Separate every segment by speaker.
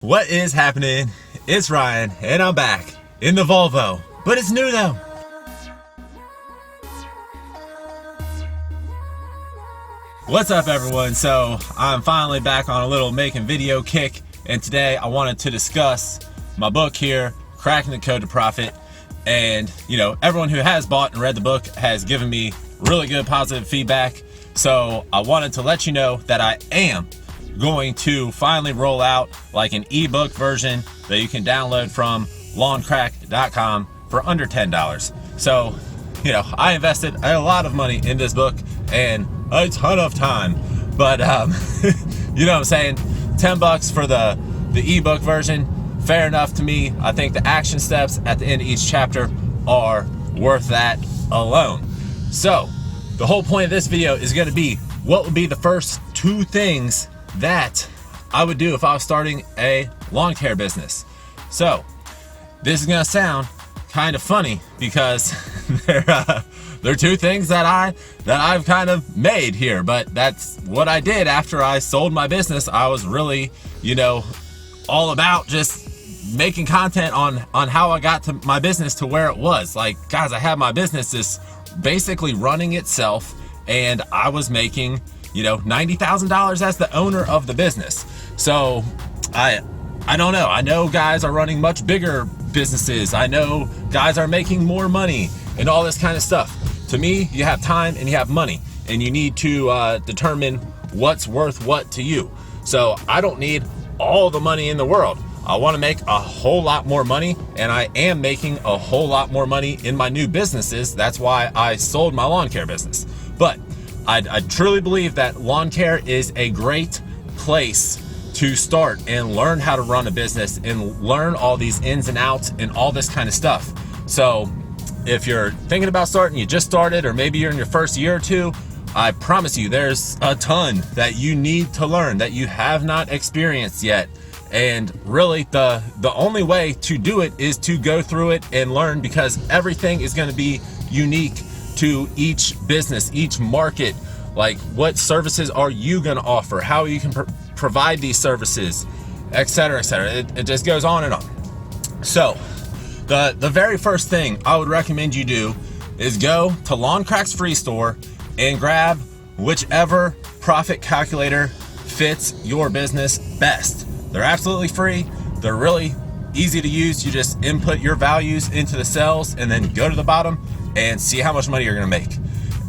Speaker 1: What is happening? It's Ryan, and I'm back in the Volvo, but it's new though. What's up, everyone? So I'm finally back on a little making video kick, and today I wanted to discuss my book here, Cracking the Code to Profit. And everyone who has bought and read the book has given me really good positive feedback. So I wanted to let you know that I am going to finally roll out like an ebook version that you can download from lawncrack.com for under $10. So, I invested a lot of money in this book and a ton of time, but you know what I'm saying? $10 for the ebook version, fair enough to me. I think the action steps at the end of each chapter are worth that alone. So the whole point of this video is going to be what would be the first two things that I would do if I was starting a lawn care business. So this is going to sound kind of funny because they're two things that I've kind of made here, but that's what I did after I sold my business. I was really, all about just making content on how I got to my business to where it was. Like, guys, I had my business just basically running itself, and I was making $90,000 as the owner of the business. So I don't know. I know guys are running much bigger businesses. I know guys are making more money and all this kind of stuff. To me, you have time and you have money, and you need to determine what's worth what to you. So I don't need all the money in the world. I want to make a whole lot more money, and I am making a whole lot more money in my new businesses. That's why I sold my lawn care business. But I truly believe that lawn care is a great place to start and learn how to run a business and learn all these ins and outs and all this kind of stuff. So if you're thinking about starting, you just started, or maybe you're in your first year or two, I promise you there's a ton that you need to learn that you have not experienced yet. And really the only way to do it is to go through it and learn, because everything is going to be unique to each business, each market. Like, what services are you going to offer? How you can provide these services, etc., etc. It just goes on and on. So the very first thing I would recommend you do is go to Lawn Crack's free store and grab whichever profit calculator fits your business best. They're absolutely free. They're really easy to use. You just input your values into the cells and then go to the bottom and see how much money you're going to make.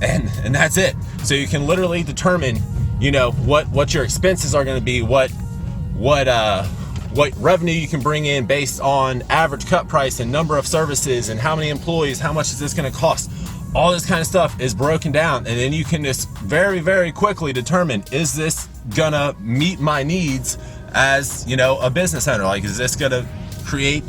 Speaker 1: And that's it. So you can literally determine, what your expenses are going to be, what revenue you can bring in based on average cut price and number of services and how many employees, how much is this going to cost. All this kind of stuff is broken down, and then you can just very, very quickly determine, is this going to meet my needs as, a business owner? Like, is this going to create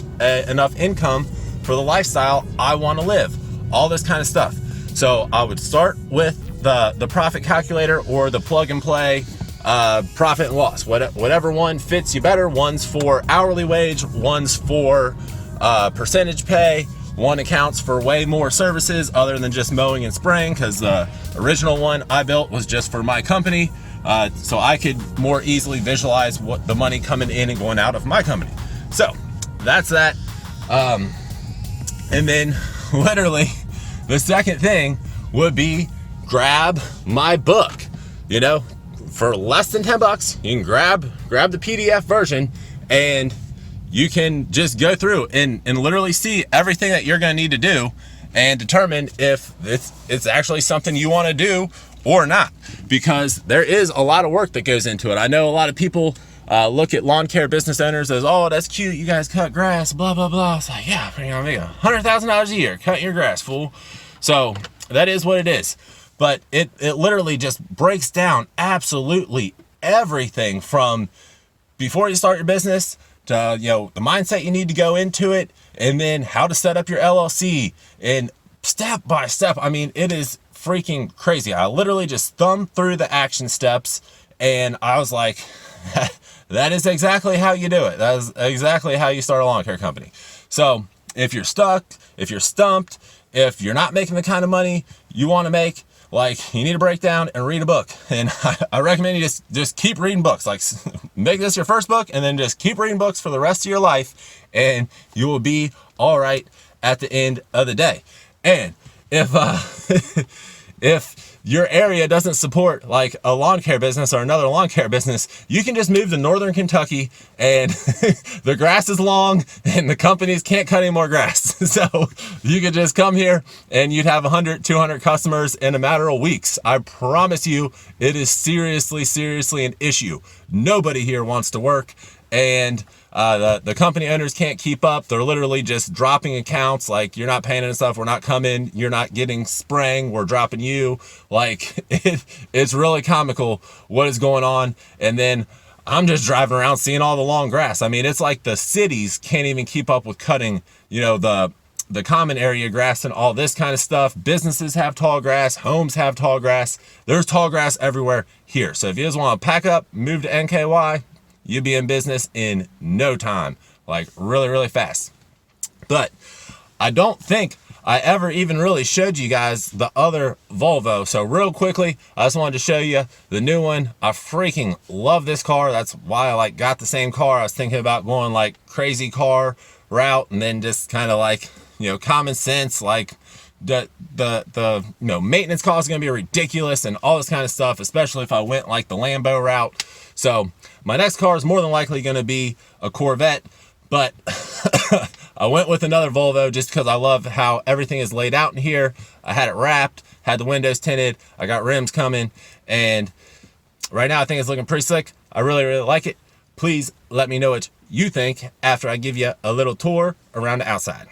Speaker 1: enough income for the lifestyle I want to live? All this kind of stuff. So I would start with the profit calculator or the plug and play profit and loss. Whatever one fits you better. One's for hourly wage, one's for percentage pay. One accounts for way more services other than just mowing and spraying, because the original one I built was just for my company. So I could more easily visualize what the money coming in and going out of my company. So that's that. And then literally the second thing would be grab my book. For less than $10, you can grab the PDF version, and you can just go through and literally see everything that you're going to need to do and determine if it's actually something you want to do or not, because there is a lot of work that goes into it. I know a lot of people look at lawn care business owners as, oh, that's cute, you guys cut grass, blah, blah, blah. It's like, yeah, you're gonna make $100,000 a year cutting your grass, fool. So that is what it is. But it literally just breaks down absolutely everything from before you start your business to, the mindset you need to go into it, and then how to set up your LLC, and step by step. I mean, it is freaking crazy. I literally just thumbed through the action steps, and I was like, that is exactly how you do it. That is exactly how you start a lawn care company. So if you're stuck, if you're stumped, if you're not making the kind of money you want to make, like you need to break down and read a book. And I recommend you just keep reading books. Like make this your first book and then just keep reading books for the rest of your life, and you will be all right at the end of the day. And if if your area doesn't support like a lawn care business or another lawn care business, you can just move to northern Kentucky and the grass is long and the companies can't cut any more grass. So you could just come here and you'd have 100, 200 customers in a matter of weeks. I promise you, it is seriously an issue. Nobody here wants to work, and the company owners can't keep up. They're literally just dropping accounts. Like, you're not paying enough, we're not coming, you're not getting spraying, we're dropping you. Like, it's really comical what is going on. And then I'm just driving around seeing all the long grass. I mean, it's like the cities can't even keep up with cutting, the common area grass and all this kind of stuff. Businesses have tall grass, homes have tall grass. There's tall grass everywhere here. So if you just want to pack up, move to NKY, you'll be in business in no time, like really fast. But I don't think I ever even really showed you guys the other Volvo. So real quickly, I just wanted to show you the new one. I freaking love this car. That's why I got the same car. I was thinking about going like crazy car route, and then just kind of like, common sense, like the maintenance cost is going to be ridiculous and all this kind of stuff, especially if I went like the Lambo route. So my next car is more than likely going to be a Corvette, but I went with another Volvo just because I love how everything is laid out in here. I had it wrapped, had the windows tinted, I got rims coming, and right now I think it's looking pretty slick. I really like it. Please let me know what you think after I give you a little tour around the outside.